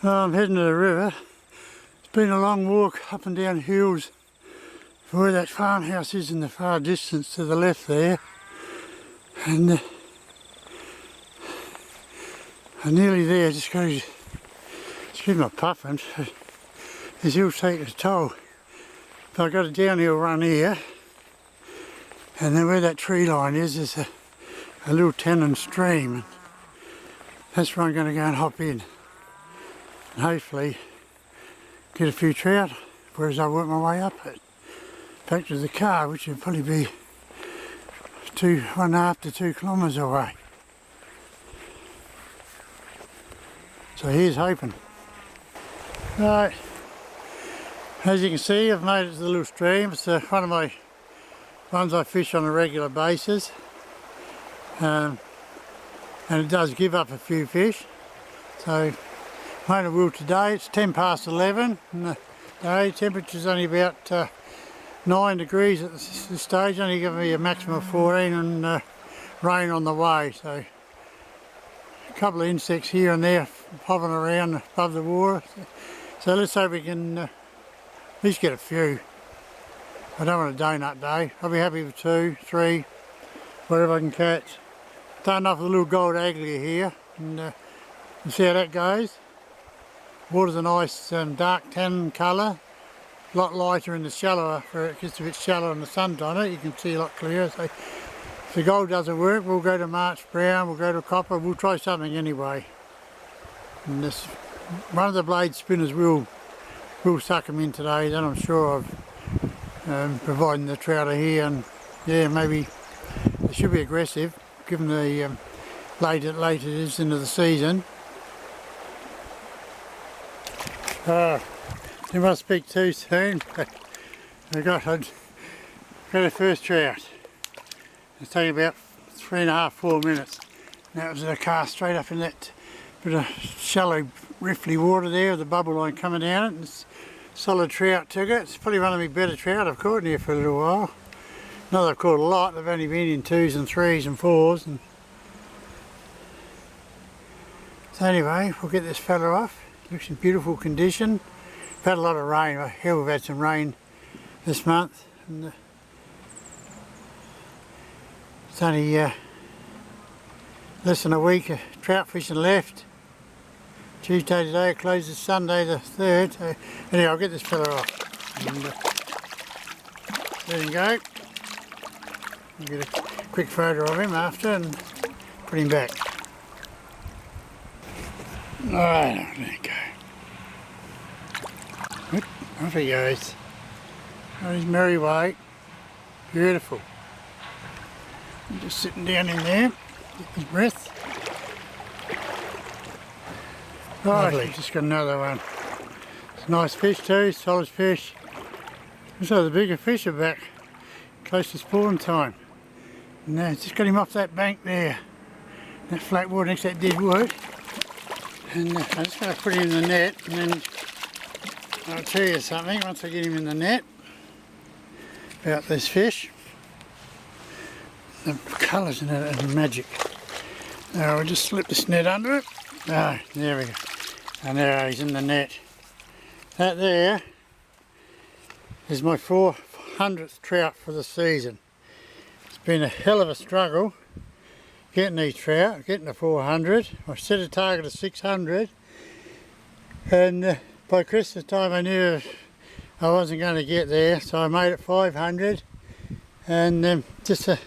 I'm heading to the river. It's been a long walk up and down hills for where that farmhouse is in the far distance to the left there. And I'm nearly there, just got to excuse my puffing. These hills take a toll. But I've got a downhill run here, and then where that tree line is, there's a little tannin stream. And that's where I'm going to go and hop in. And hopefully get a few trout, whereas I work my way up it. Back to the car, which would probably be 1.5 to 2 kilometres away. So here's hoping. Right, as you can see, I've made it to the little stream. It's one of my ones I fish on a regular basis, and it does give up a few fish. So made a wheel today. It's 10 past 11 and the day. Temperature's only about 9 degrees at this stage, only giving me a maximum of 14 and rain on the way. So a couple of insects here and there popping around above the water. So let's hope we can at least get a few. I don't want a donut day. I'll be happy with 2, 3, whatever I can catch. Starting off with a little gold aglia here, and you see how that goes. Water's a nice dark tan colour, a lot lighter in the shallower, for it gets a bit shallow and the sun's on it, you can see a lot clearer. So if the gold doesn't work, we'll go to March brown, we'll go to copper, we'll try something anyway. And this, one of the blade spinners will suck them in today, then I'm sure of, providing the trout are here, and yeah, maybe they should be aggressive given the late it is into the season. You must speak too soon, but I got the first trout. It's taking about 3.5, 4 minutes. And that was a cast straight up in that bit of shallow riffly water there with the bubble line coming down it. And it's solid trout took it. It's probably one of my better trout I've caught in here for a little while. Not that I've caught a lot, they've only been in 2s and 3s and 4s. And so anyway, we'll get this fella off. Looks in beautiful condition. We've had a lot of rain. Hell, we've had some rain this month. And it's only less than a week of trout fishing left. Tuesday today, it closes Sunday the 3rd. So anyway, I'll get this fella off. And there you go. I'll get a quick photo of him after and put him back. Alright, there you go. Off he goes. On his merry way. Beautiful. I'm just sitting down in there, get his breath. Right, just got another one. It's a nice fish too, solid fish. So the bigger fish are back, close to spawn time. And just got him off that bank there, that flat water next to that dead wood. And I'm just going to put him in the net, and then I'll tell you something once I get him in the net about this fish. The colours in it are magic. Now we'll just slip this net under it. Ah, there we go. And there he's in the net. That there is my 400th trout for the season. It's been a hell of a struggle getting these trout, getting to 400. I set a target of 600, and by Christmas time I knew I wasn't going to get there, so I made it 500. And just a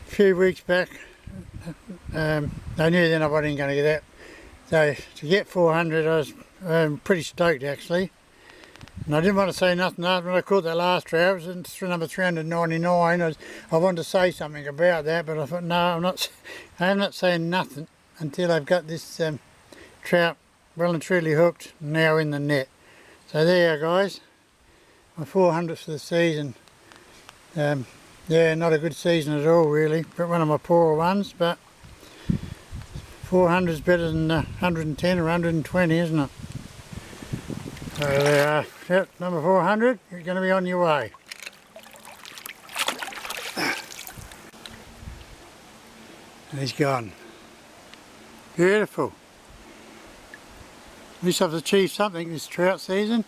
few weeks back, I knew then I wasn't going to get that. So to get 400, I was pretty stoked actually. And I didn't want to say nothing after when I caught that last trout. It was number 399. I wanted to say something about that, but I thought, no, I'm not saying nothing until I've got this trout well and truly hooked, now in the net. So there you go, guys. My 400th for the season. Yeah, not a good season at all really, but one of my poorer ones, but 400 is better than 110 or 120, isn't it? So there are. Yep, number 400, you're going to be on your way. And he's gone. Beautiful. At least I've achieved something this trout season.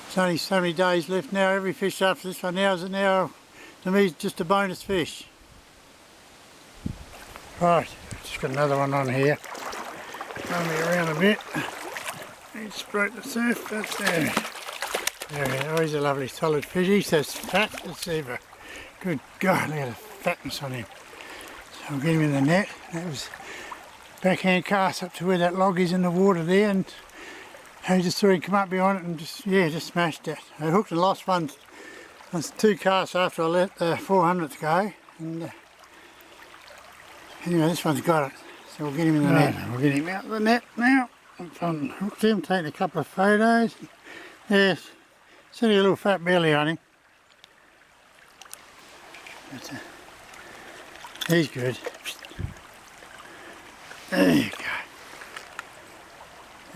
There's only so many days left now. Every fish after this one now to me is just a bonus fish. Right, just got another one on here. Throw me around a bit. Need to sprout the surf, that's there. There, oh, he's a lovely solid fish. He's as fat as ever. Good God, look at the fatness on him. So I'll get him in the net. That was backhand cast up to where that log is in the water there, and I just saw him come up behind it and just smashed it. I hooked and lost one. That's 2 casts after I let the 400th go, and anyway, this one's got it. So we'll get him in the net. We'll get him out of the net now. I've hooked him, taking a couple of photos. Yes, it's only a little fat belly on him. But, he's good. There you go.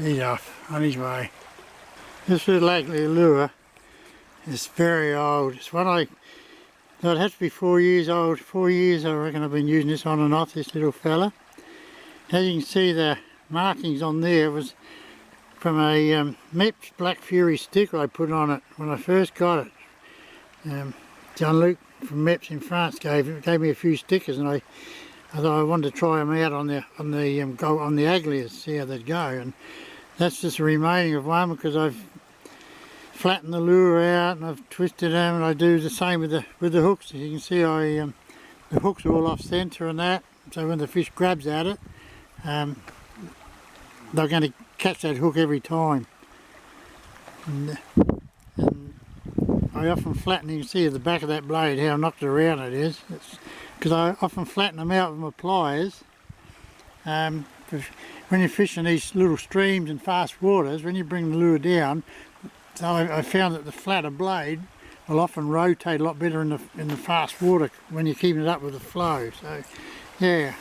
He's off, on his way. This little ugly lure is very old. It's one it has to be 4 years old. 4 years I reckon I've been using this on and off, this little fella. As you can see, the markings on there was from a Mepps Black Fury sticker I put on it when I first got it. John Luke from Mepps in France gave me a few stickers, and I thought I wanted to try them out on the Aglias, see how they'd go. And that's just a remaining of one, because I've flattened the lure out and I've twisted them, and I do the same with the hooks. As you can see, the hooks are all off centre and that, so when the fish grabs at it, they're going to catch that hook every time. And I often flatten, you can see at the back of that blade how knocked around it is. Because I often flatten them out with my pliers. Because when you're fishing these little streams and fast waters, when you bring the lure down, so I found that the flatter blade will often rotate a lot better in the fast water when you're keeping it up with the flow. So yeah.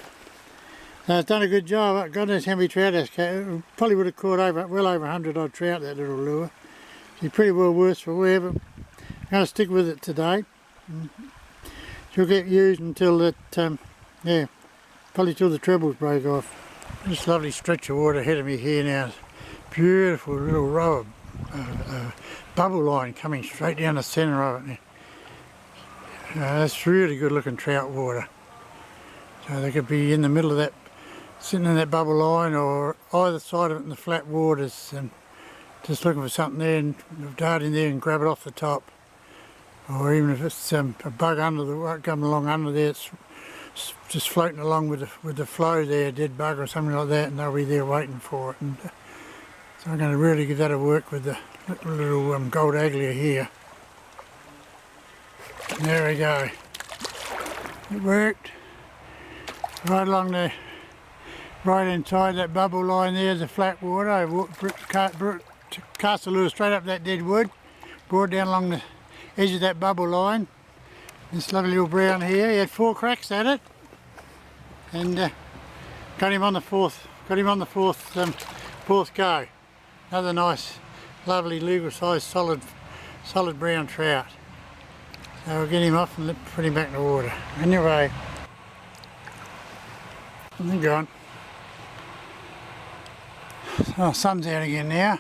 So it's done a good job. God knows how many trout it's caught. Probably would have caught well over 100 odd trout, that little lure. She's pretty well worth for wear, but I'm going to stick with it today. She'll get used until that, yeah, probably till the trebles break off. This lovely stretch of water ahead of me here now. Beautiful little row of bubble line coming straight down the centre of it. That's really good looking trout water. So they could be in the middle of that, sitting in that bubble line, or either side of it in the flat waters, and just looking for something there and dart in there and grab it off the top. Or even if it's a bug coming along under there, it's just floating along with the flow there, a dead bug or something like that, and they'll be there waiting for it. And so I'm going to really give that a work with the little gold aglia here. And there we go. It worked. Right along the right hand side, that bubble line there is the flat water. I cast the lure straight up that dead wood, brought it down along the edge of that bubble line. This lovely little brown here, he had 4 cracks at it, and got him on the fourth go. Another nice, lovely, legal sized, solid brown trout. So we'll get him off and put him back in the water. Anyway, they're gone. Oh, sun's out again now.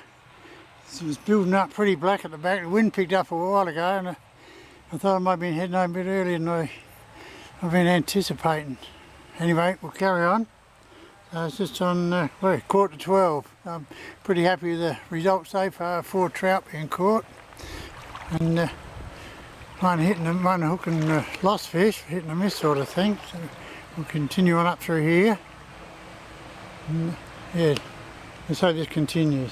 It was building up pretty black at the back. The wind picked up a while ago, and I thought I might have been heading home a bit earlier than I've been anticipating. Anyway, we'll carry on. It's just on 11:45. I'm pretty happy with the results so far. 4 trout being caught, and one hook and lost fish, hitting and miss sort of thing. So we'll continue on up through here. And, yeah, let's hope this continues.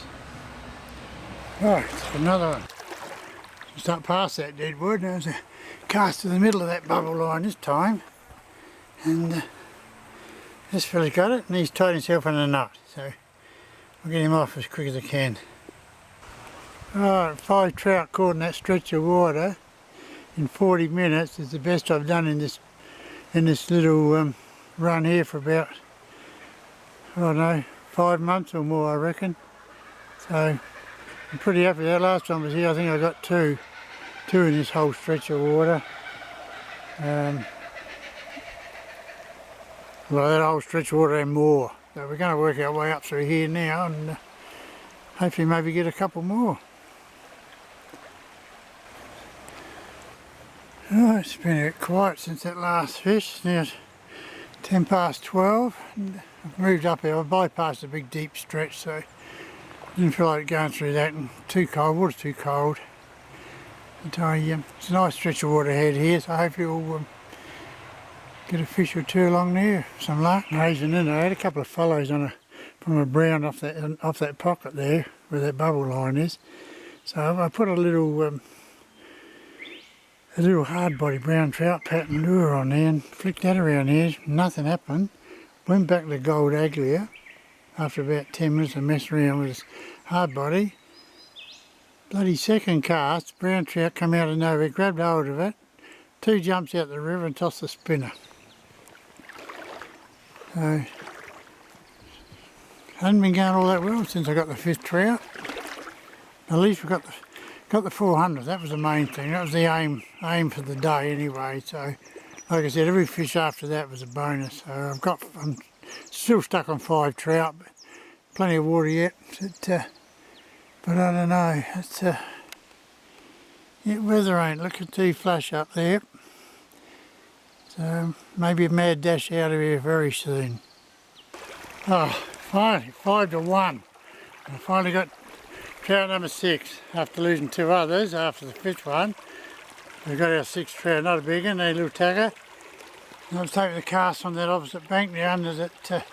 Right, another one. Just up past that dead wood, there's a cast to the middle of that bubble line this time, and this fella's got it, and he's tied himself in a knot, so I'll get him off as quick as I can. Alright, 5 trout caught in that stretch of water in 40 minutes is the best I've done in this little run here for about, I don't know, 5 months or more, I reckon. So I'm pretty happy. That last time I was here, I think I got two in this whole stretch of water. Well, that whole stretch of water and more. So we're going to work our way up through here now and hopefully maybe get a couple more. Oh, it's been a bit quiet since that last fish. Now it's 10 past 12 and I've moved up here. I bypassed a big deep stretch, so didn't feel like going through that, and too cold, water's too cold. But it's a nice stretch of water ahead here, so hopefully we'll get a fish or two along there. Some luck. Amazing, isn't it? I had a couple of follows on from a brown off that pocket there, where that bubble line is. So I put a little hard body brown trout pattern lure on there and flicked that around here. Nothing happened. Went back to gold aglia after about 10 minutes of messing around with this hard body. Bloody second cast, brown trout come out of nowhere, grabbed hold of it, 2 jumps out the river and tossed the spinner. So, hadn't been going all that well since I got the 5th trout. At least we got the 400. That was the main thing. That was the aim for the day anyway. So, like I said, every fish after that was a bonus. So I'm still stuck on 5 trout, but plenty of water yet. But I don't know. It's weather ain't looking too flush up there. So maybe a mad dash out of here very soon. Oh, finally, 5 to 1. I finally got trout number 6 after losing 2 others after the 5th one. We got our 6th trout, not a big one, a little tagger. I was taking the cast on that opposite bank there under that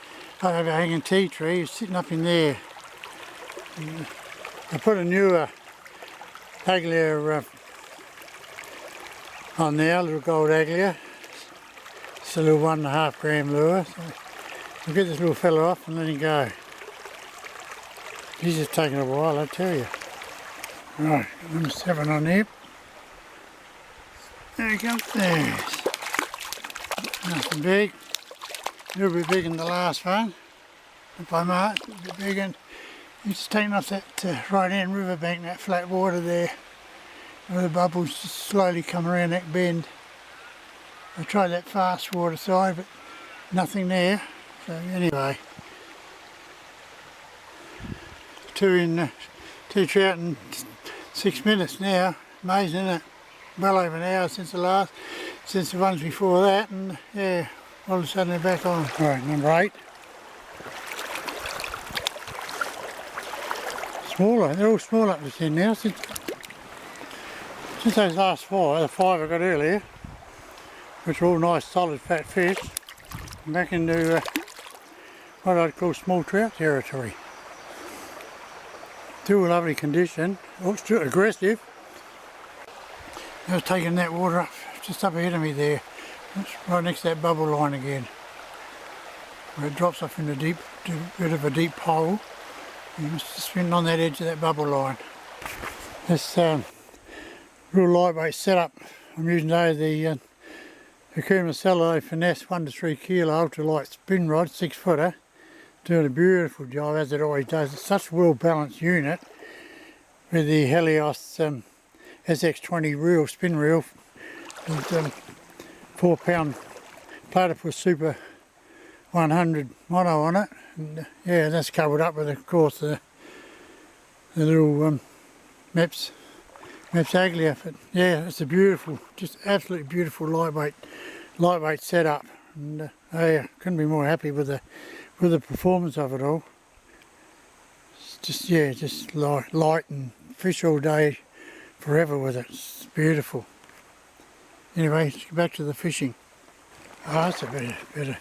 overhanging tea tree. He was sitting up in there. And I put a newer aglia on there, a little gold aglia. It's a little 1.5 gram lure. So I'll get this little fella off and let him go. He's just taking a while, I tell you. Right, number 7 on there. There he comes. There he is. Nice and big. A little bit bigger than the last one. Not by much, a little bit bigger. He's just taking off that right hand riverbank, that flat water there, where the bubbles just slowly come around that bend. I tried that fast water side, but nothing there. So anyway, 2 trout in 6 minutes now. Amazing, isn't it? Well over an hour since the ones before that, and yeah, all of a sudden they're back on. Alright, number 8. Smaller, they're all small up this end now since those last 5, the 5 I got earlier, which are all nice solid fat fish. I'm back into what I'd call small trout territory. Still lovely condition, oh, still aggressive. I was taking that water up, just up ahead of me there. That's right next to that bubble line again. Where it drops off in a bit of a deep hole. And it's just spinning on that edge of that bubble line. This real lightweight setup I'm using today, the Cell Finesse 1 to 3 kilo ultralight spin rod, 6 footer. Doing a beautiful job as it always does. It's such a well balanced unit with the Helios SX20 reel, spin reel, with 4 pound platypus super 100 mono on it. And yeah, that's covered up with, of course, the little Mepps aglia. But yeah, it's a beautiful, just absolutely beautiful lightweight setup. And I couldn't be more happy with the performance of it all. It's just, yeah, just light and fish all day, forever with it. It's beautiful. Anyway, let's get back to the fishing. Oh, that's a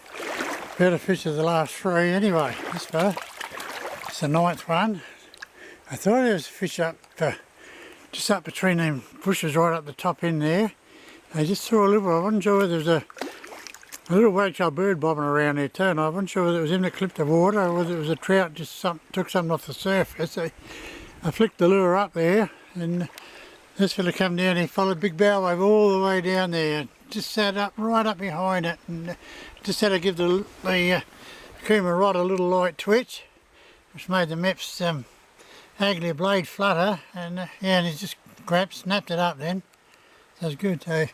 better fish of the last 3 anyway, this fella. It's the 9th one. I thought there was a fish up, just up between them bushes right up the top end there. I just saw a little, I wasn't sure whether there was a little wagtail bird bobbing around there too, and I wasn't sure whether it was him that clipped the water or whether it was a trout just took something off the surface. I flicked the lure up there, and this fella come down, he followed big bow wave all the way down there, just sat up right up behind it, and just had to give the Kuma rod a little light twitch, which made the Mepps aglia blade flutter, and yeah, and he just snapped it up then. So it's good. So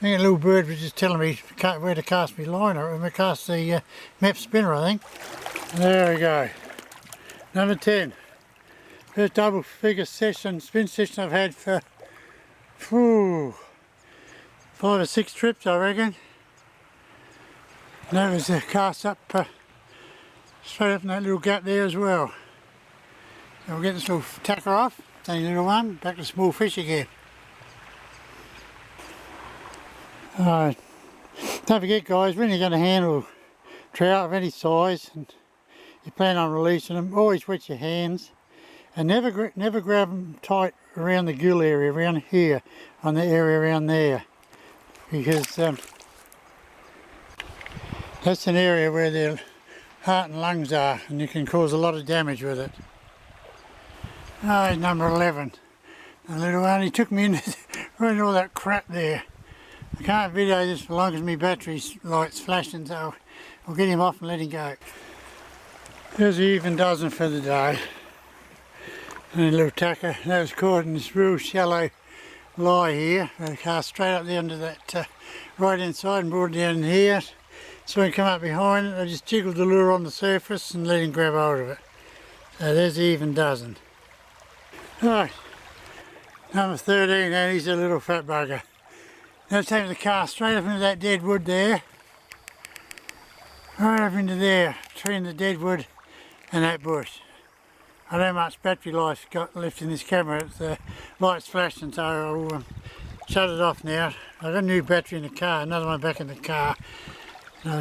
think a little bird was just telling me where to cast my liner. I'm going to cast the Mep spinner, I think. There we go. Number 10. First double figure session, spin session I've had for 5 or 6 trips, I reckon. And that was cast up straight up in that little gap there as well. So we'll get this little tacker off, only a little one, back to small fish again. Alright, don't forget guys, when you're going to handle trout of any size and you plan on releasing them, always wet your hands and never grab them tight around the gill area, around here, on the area around there, because that's an area where their heart and lungs are and you can cause a lot of damage with it. Alright, number 11. The little one, he took me in right all that crap there. I can't video this for long as my battery light's flashing, so I'll get him off and let him go. There's an even dozen for the day. And a little tacker. That was caught in this real shallow lie here. I cast straight up there under that right hand side and brought it down here. So when I come up behind it, I just jiggled the lure on the surface and let him grab hold of it. So there's an even dozen. Alright, number 13, and he's a little fat bugger. Now take the cast straight up into that dead wood there. Right up into there, between the dead wood and that bush. I don't know how much battery life got left in this camera. The light's flashing, so I'll shut it off now. I've got a new battery in the car, another one back in the car,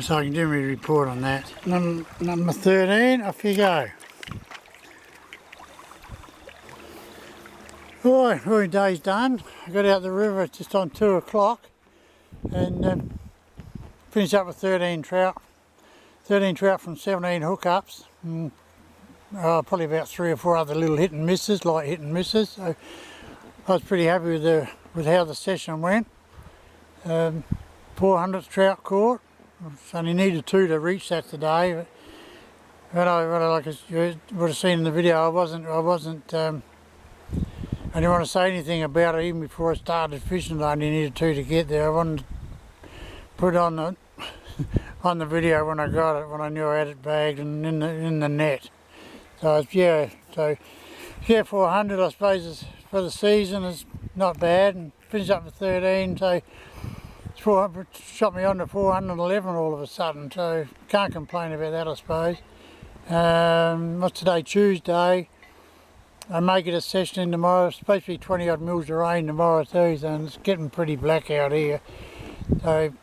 so I can do my report on that. Number 13, off you go. Alright, my day's done. I got out the river just on 2 o'clock and finished up with 13 trout. 13 trout from 17 hookups. Probably about 3 or 4 other little hit and misses, light hit and misses. So I was pretty happy with how the session went. 400th trout caught. I only needed 2 to reach that today. But like you would have seen in the video, I didn't want to say anything about it even before I started fishing. I only needed 2 to get there. I wanted to put on the video when I got it, when I knew I had it bagged and in the net. So yeah, 400 I suppose is, for the season is not bad, and finished up with 13. So it's 400, shot me on to 411 all of a sudden. So can't complain about that, I suppose. What's today? Tuesday. I may get a session in tomorrow. It's supposed to be 20 odd mils of rain tomorrow too, and it's getting pretty black out here. So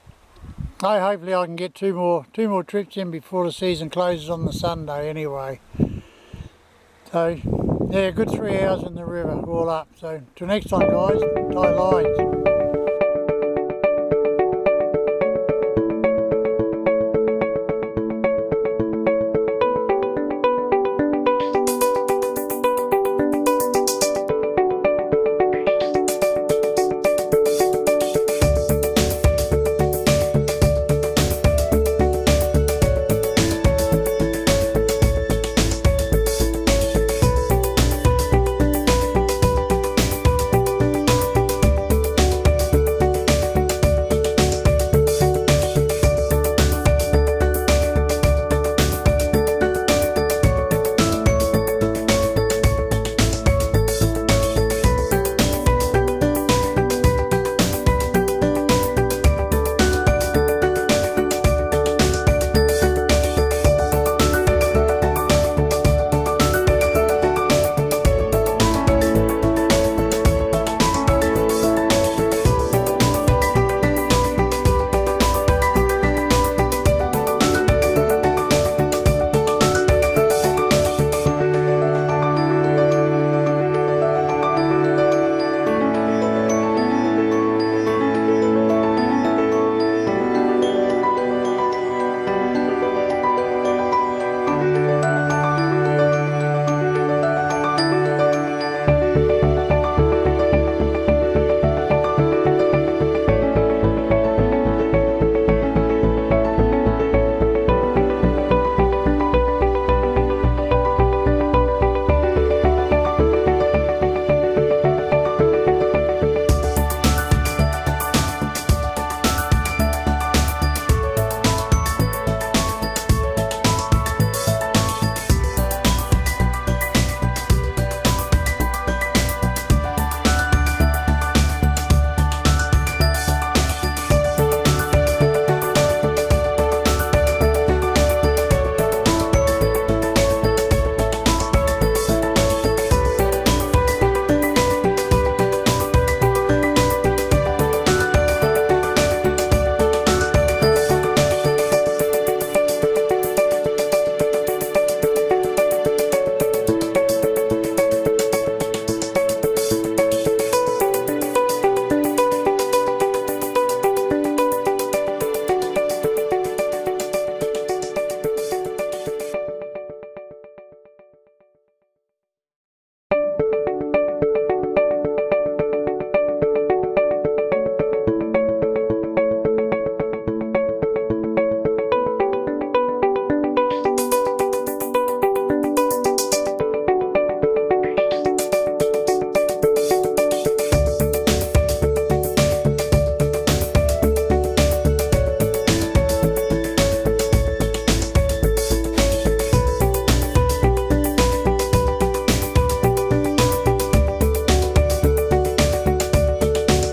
hopefully I can get two more trips in before the season closes on the Sunday anyway. So yeah, good 3 hours in the river all up. So till next time guys, tie lines.